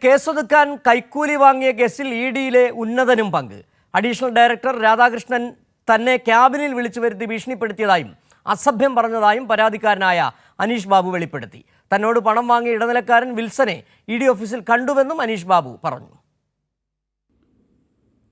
കേസൊതുക്കാൻ കൈക്കൂലി വാങ്ങിയ കേസിൽ ഇഡിയിലെ ഉന്നതനും പങ്ക്. അഡീഷണൽ ഡയറക്ടർ രാധാകൃഷ്ണൻ തന്നെ ക്യാബിനിൽ വിളിച്ചു വരുത്തി ഭീഷണിപ്പെടുത്തിയതായും അസഭ്യം പറഞ്ഞതായും പരാതിക്കാരനായ അനീഷ് ബാബു വെളിപ്പെടുത്തി. തന്നോട് പണം വാങ്ങിയ ഇടനിലക്കാരൻ വിൽസനെ ഇഡി ഓഫീസിൽ കണ്ടുവെന്നും അനീഷ് ബാബു പറഞ്ഞു.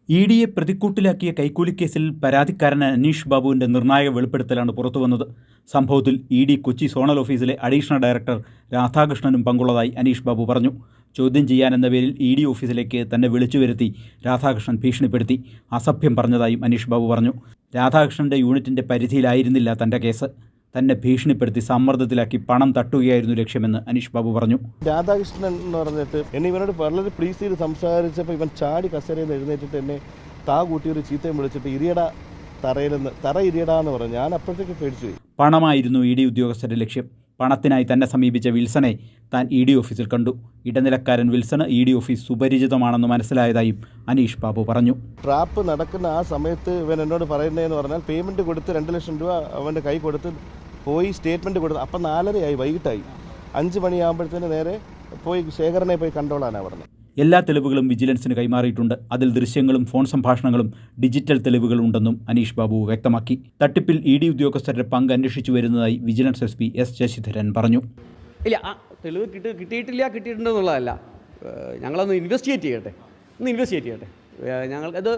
ഇഡിയെ പ്രതിക്കൂട്ടിലാക്കിയ കൈക്കൂലിക്കേസിൽ പരാതിക്കാരൻ അനീഷ് ബാബുവിൻ്റെ നിർണായക വെളിപ്പെടുത്തലാണ് പുറത്തുവന്നത്. സംഭവത്തിൽ ഇഡി കൊച്ചി സോണൽ ഓഫീസിലെ അഡീഷണൽ ഡയറക്ടർ രാധാകൃഷ്ണനും പങ്കുള്ളതായി അനീഷ് ബാബു പറഞ്ഞു. ചോദ്യം ചെയ്യാനെന്ന പേരിൽ ഇഡി ഓഫീസിലേക്ക് തന്നെ വിളിച്ചു വരുത്തി രാധാകൃഷ്ണൻ ഭീഷണിപ്പെടുത്തി അസഭ്യം പറഞ്ഞതായും അനീഷ് ബാബു പറഞ്ഞു. രാധാകൃഷ്ണൻ്റെ യൂണിറ്റിൻ്റെ പരിധിയിലായിരുന്നില്ല തൻ്റെ കേസ്. തന്നെ ഭീഷണിപ്പെടുത്തി സമ്മർദ്ദത്തിലാക്കി പണം തട്ടുകയായിരുന്നു ലക്ഷ്യമെന്ന് അനീഷ് ബാബു പറഞ്ഞു. രാധാകൃഷ്ണൻ എന്ന് പറഞ്ഞിട്ട് എന്നെ ഇവനോട് വളരെ പ്ലീസ് ചെയ്ത് സംസാരിച്ചപ്പോൾ ഇവൻ ചാടി കസേരയിൽ നിന്ന് എഴുന്നേറ്റിട്ട് എന്നെ കൂട്ടിയൊരു ചീത്തയും വിളിച്ചിട്ട് ഇരിയടാ തറയിലെന്ന് തറ ഇരിയടാന്ന് പറഞ്ഞു. ഞാൻ അപ്പോഴത്തേക്ക് പേടിച്ചു പോയി. പണമായിരുന്നു ഇഡി ഉദ്യോഗസ്ഥരുടെ ലക്ഷ്യം. പണത്തിനായി തന്നെ സമീപിച്ച വിൽസനെ താൻ ഇഡി ഓഫീസിൽ കണ്ടു. ഇടനിലക്കാരൻ വിൽസന് ഇഡി ഓഫീസ് സുപരിചിതമാണെന്ന് മനസ്സിലായതായും അനീഷ് ബാബു പറഞ്ഞു. ട്രാപ്പ് നടക്കുന്ന ആ സമയത്ത് ഇവൻ എന്നോട് പറയുന്നതെന്ന് പറഞ്ഞാൽ പേയ്മെൻറ്റ് കൊടുത്ത് 2 ലക്ഷം രൂപ അവൻ്റെ കൈ കൊടുത്ത് പോയി സ്റ്റേറ്റ്മെൻറ്റ് കൊടുത്തു. അപ്പം 4:30 വൈകിട്ടായി. 5 മണിയാകുമ്പോഴത്തേന് നേരെ പോയി ശേഖരനെ പോയി കണ്ടോളാനാണ് പറഞ്ഞത്. എല്ലാ തെളിവുകളും വിജിലൻസിന് കൈമാറിയിട്ടുണ്ട്. അതിൽ ദൃശ്യങ്ങളും ഫോൺ സംഭാഷണങ്ങളും ഡിജിറ്റൽ തെളിവുകളുണ്ടെന്നും അനീഷ് ബാബു വ്യക്തമാക്കി. തട്ടിപ്പിൽ ഇഡി ഉദ്യോഗസ്ഥരുടെ പങ്ക് അന്വേഷിച്ചു വരുന്നതായി വിജിലൻസ് SP S ശശിധരൻ പറഞ്ഞു. ഇല്ല, തെളിവ് കിട്ടിയിട്ടുണ്ടെന്നുള്ളതല്ല. ഞങ്ങളൊന്ന് ഇൻവെസ്റ്റിഗേറ്റ് ചെയ്യട്ടെ. ഞങ്ങൾക്കത്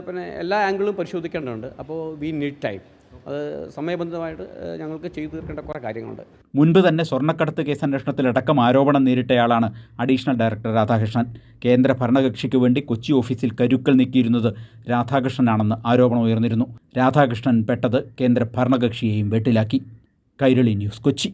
പിന്നെ എല്ലാ ആംഗിളും പരിശോധിക്കേണ്ടതുണ്ട്. അപ്പോൾ വി നീഡ് ടൈം. അത് സമയബന്ധിതമായിട്ട് ഞങ്ങൾക്ക് ചെയ്തു തീർക്കേണ്ട കുറേ കാര്യങ്ങളുണ്ട്. മുൻപ് തന്നെ സ്വർണ്ണക്കടത്ത് കേസന്വേഷണത്തിലടക്കം ആരോപണം നേരിട്ടയാളാണ് അഡീഷണൽ ഡയറക്ടർ രാധാകൃഷ്ണൻ. കേന്ദ്ര ഭരണകക്ഷിക്ക് വേണ്ടി കൊച്ചി ഓഫീസിൽ കരുക്കൾ നീക്കിയിരുന്നത് രാധാകൃഷ്ണനാണെന്ന് ആരോപണം ഉയർന്നിരുന്നു. രാധാകൃഷ്ണൻ പെട്ടത് കേന്ദ്ര ഭരണകക്ഷിയെയും വെട്ടിലാക്കി. കൈരളി ന്യൂസ്, കൊച്ചി.